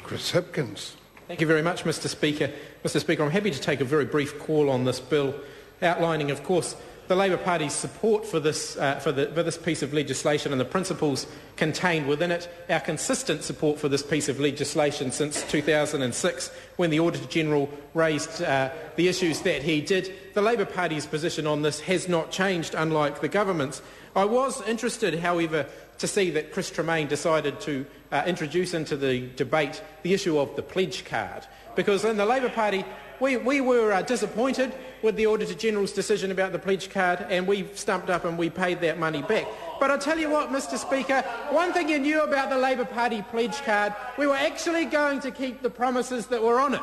Chris Hipkins. Thank you very much, Mr Speaker. Mr Speaker, I'm happy to take a very brief call on this bill, outlining, of course, the Labour Party's support for this piece of legislation and the principles contained within it, our consistent support for this piece of legislation since 2006, when the Auditor-General raised the issues that he did. The Labour Party's position on this has not changed, unlike the government's. I was interested, however, to see that Chris Tremaine decided to introduce into the debate the issue of the pledge card, because in the Labour Party we were disappointed with the Auditor-General's decision about the pledge card, and we stumped up and we paid that money back. But I tell you what, Mr Speaker, one thing you knew about the Labour Party pledge card, we were actually going to keep the promises that were on it.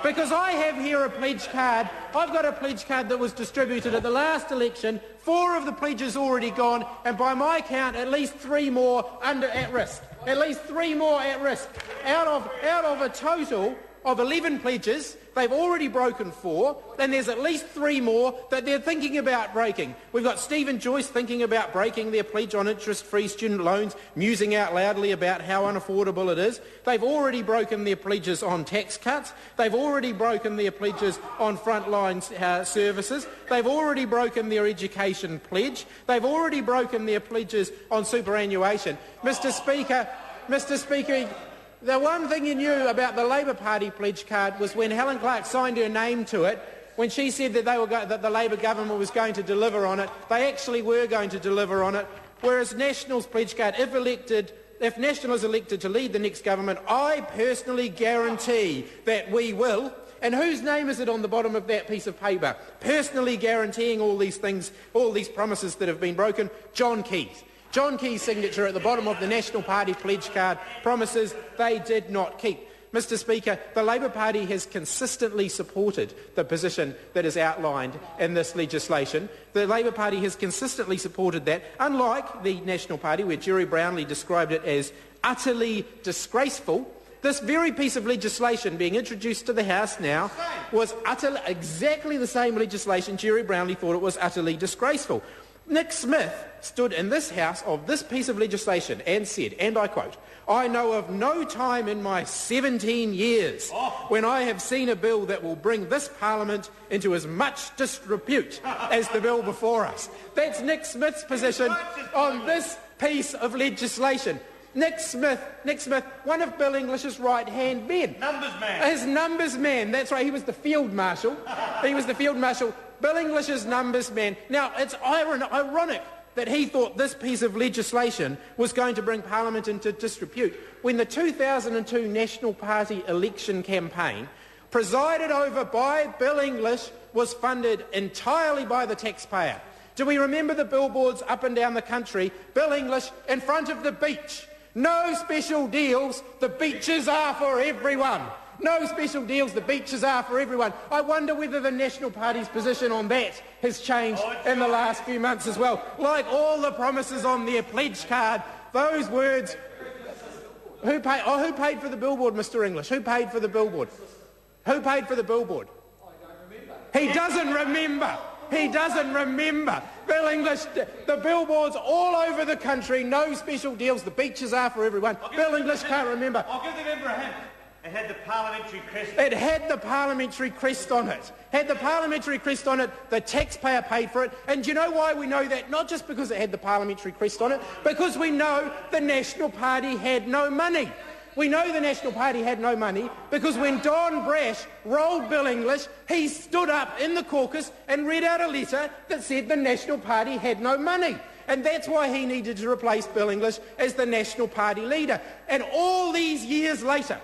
Because I have here a pledge card. I've got a pledge card that was distributed at the last election. 4 of the pledges already gone, and by my count, at least 3 more at risk. At least 3 more at risk. Out of a total of 11 pledges, they've already broken 4, and there's at least 3 more that they're thinking about breaking. We've got Stephen Joyce thinking about breaking their pledge on interest-free student loans, musing out loudly about how unaffordable it is. They've already broken their pledges on tax cuts. They've already broken their pledges on frontline services. They've already broken their education pledge. They've already broken their pledges on superannuation. Mr Speaker, the one thing you knew about the Labour Party pledge card was when Helen Clark signed her name to it, when she said that that the Labour government was going to deliver on it. They actually were going to deliver on it. Whereas National's pledge card, if National is elected to lead the next government, I personally guarantee that we will. And whose name is it on the bottom of that piece of paper? Personally guaranteeing all these things, all these promises that have been broken? John Key's. John Key's signature at the bottom of the National Party pledge card, promises they did not keep. Mr Speaker, the Labour Party has consistently supported the position that is outlined in this legislation. The Labour Party has consistently supported that, unlike the National Party, where Jerry Brownlee described it as utterly disgraceful. This very piece of legislation being introduced to the House now was exactly the same legislation Jerry Brownlee thought it was utterly disgraceful. Nick Smith stood in this House of this piece of legislation and said, and I quote, "I know of no time in my 17 years when I have seen a bill that will bring this Parliament into as much disrepute as the bill before us." That's Nick Smith's position on this piece of legislation. Nick Smith, one of Bill English's right-hand men. Numbers man. His numbers man, that's right, he was the field marshal. Bill English's numbers man. Now, it's ironic that he thought this piece of legislation was going to bring Parliament into disrepute when the 2002 National Party election campaign, presided over by Bill English, was funded entirely by the taxpayer. Do we remember the billboards up and down the country? Bill English in front of the beach. No special deals, the beaches are for everyone. No special deals, the beaches are for everyone. I wonder whether the National Party's position on that has changed in the last few months as well. Like all the promises on their pledge card, those words... Who paid for the billboard, Mr English? Who paid for the billboard? Who paid for the billboard? He doesn't remember. He doesn't remember. Bill English, the billboards all over the country, no special deals, the beaches are for everyone. Bill English can't remember. I'll give the member a hint. It had the parliamentary crest. It had the parliamentary crest on it. Had the parliamentary crest on it, the taxpayer paid for it. And do you know why we know that? Not just because it had the parliamentary crest on it, because we know the National Party had no money. We know the National Party had no money because when Don Brash rolled Bill English, he stood up in the caucus and read out a letter that said the National Party had no money. And that's why he needed to replace Bill English as the National Party leader. And all these years later,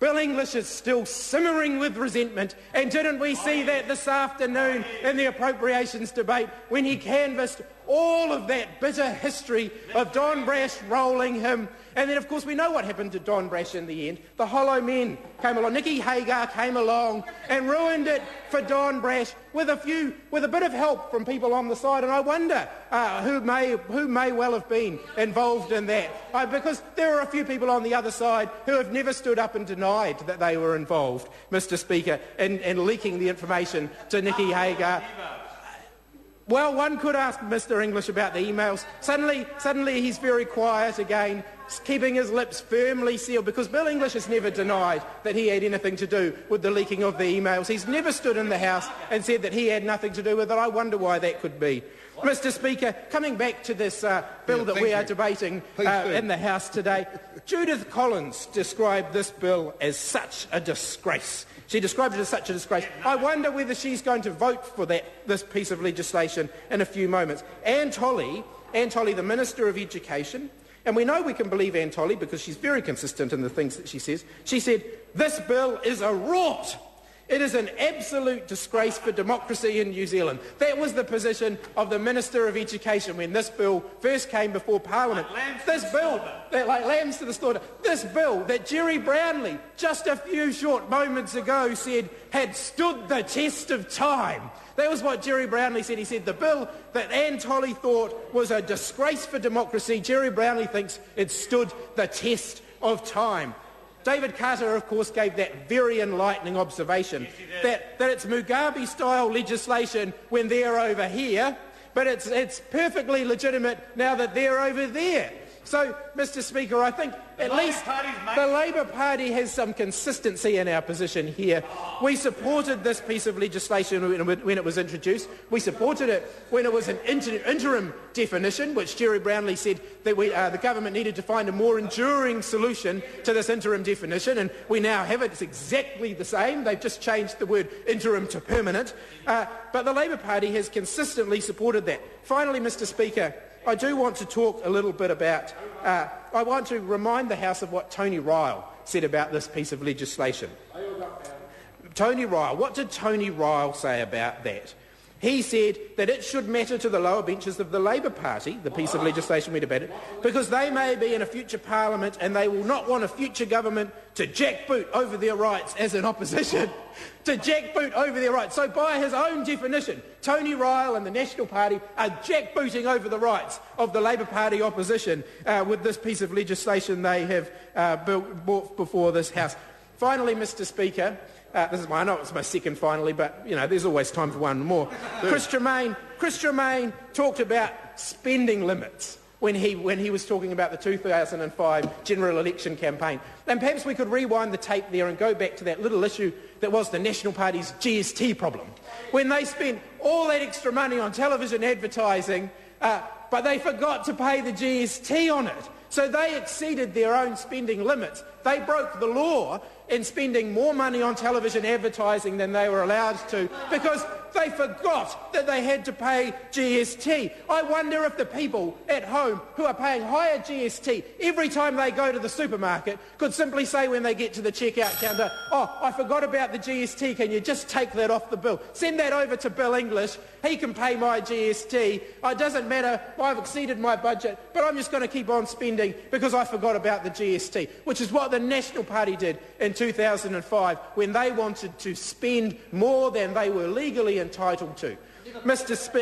Bill English is still simmering with resentment, and didn't we see that this afternoon in the appropriations debate when he canvassed all of that bitter history of Don Brash rolling him? And then, of course, we know what happened to Don Brash in the end. The hollow men came along. Nicky Hagar came along and ruined it for Don Brash with a bit of help from people on the side. And I wonder who may well have been involved in that. Because there are a few people on the other side who have never stood up and denied that they were involved, Mr Speaker, in leaking the information to Nicky Hagar. Well, one could ask Mr English about the emails. Suddenly he's very quiet again. keeping his lips firmly sealed, because Bill English has never denied that he had anything to do with the leaking of the emails. He's never stood in the House and said that he had nothing to do with it. I wonder why that could be. Mr Speaker, coming back to this bill that we are debating in the House today, Judith Collins described this bill as such a disgrace. She described it as such a disgrace. I wonder whether she's going to vote for this piece of legislation in a few moments. Anne Tolley, the Minister of Education, and we know we can believe Anne Tolley because she's very consistent in the things that she says. She said, this bill is a rot. It is an absolute disgrace for democracy in New Zealand. That was the position of the Minister of Education when this bill first came before Parliament. This bill, like lambs to the slaughter, this bill that Jerry Brownlee just a few short moments ago said had stood the test of time. That was what Jerry Brownlee said. He said the bill that Anne Tolley thought was a disgrace for democracy, Jerry Brownlee thinks it stood the test of time. David Carter, of course, gave that very enlightening observation that it's Mugabe-style legislation when they're over here, but it's perfectly legitimate now that they're over there. So, Mr Speaker, I think at least the Labour Party has some consistency in our position here. We supported this piece of legislation when it was introduced. We supported it when it was an interim definition, which Jerry Brownlee said that the government needed to find a more enduring solution to this interim definition, and we now have it. It's exactly the same. They've just changed the word interim to permanent. But the Labour Party has consistently supported that. Finally, Mr Speaker, I do want to talk a little bit about, I want to remind the House of what Tony Ryle said about this piece of legislation. Tony Ryle, what did Tony Ryle say about that? He said that it should matter to the lower benches of the Labour Party, the piece of legislation we debated, because they may be in a future parliament and they will not want a future government to jackboot over their rights as an opposition, to jackboot over their rights. So by his own definition, Tony Ryle and the National Party are jackbooting over the rights of the Labour Party opposition with this piece of legislation they have brought before this House. Finally, Mr Speaker, I know it's my second finally, but there's always time for one more. Chris Tremaine talked about spending limits when he was talking about the 2005 general election campaign. And perhaps we could rewind the tape there and go back to that little issue that was the National Party's GST problem, when they spent all that extra money on television advertising, but they forgot to pay the GST on it. So they exceeded their own spending limits. They broke the law in spending more money on television advertising than they were allowed to because they forgot that they had to pay GST. I wonder if the people at home who are paying higher GST every time they go to the supermarket could simply say when they get to the checkout counter, oh, I forgot about the GST, can you just take that off the bill? Send that over to Bill English, he can pay my GST. It doesn't matter, I've exceeded my budget, but I'm just going to keep on spending because I forgot about the GST, which is what the National Party did in 2005 when they wanted to spend more than they were legally entitled to.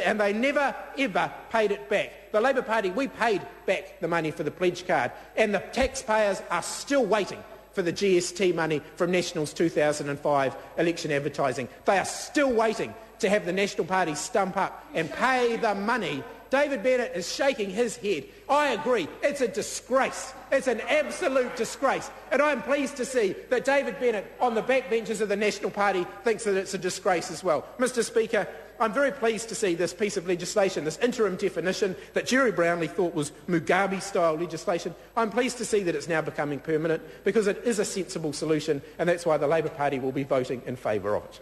And they never, ever paid it back. The Labour Party, we paid back the money for the pledge card, and the taxpayers are still waiting for the GST money from National's 2005 election advertising. They are still waiting to have the National Party stump up and pay the money. David Bennett is shaking his head. I agree, it's a disgrace. It's an absolute disgrace. And I'm pleased to see that David Bennett on the backbenches of the National Party thinks that it's a disgrace as well. Mr Speaker, I'm very pleased to see this piece of legislation, this interim definition that Jerry Brownlee thought was Mugabe-style legislation. I'm pleased to see that it's now becoming permanent because it is a sensible solution, and that's why the Labour Party will be voting in favour of it.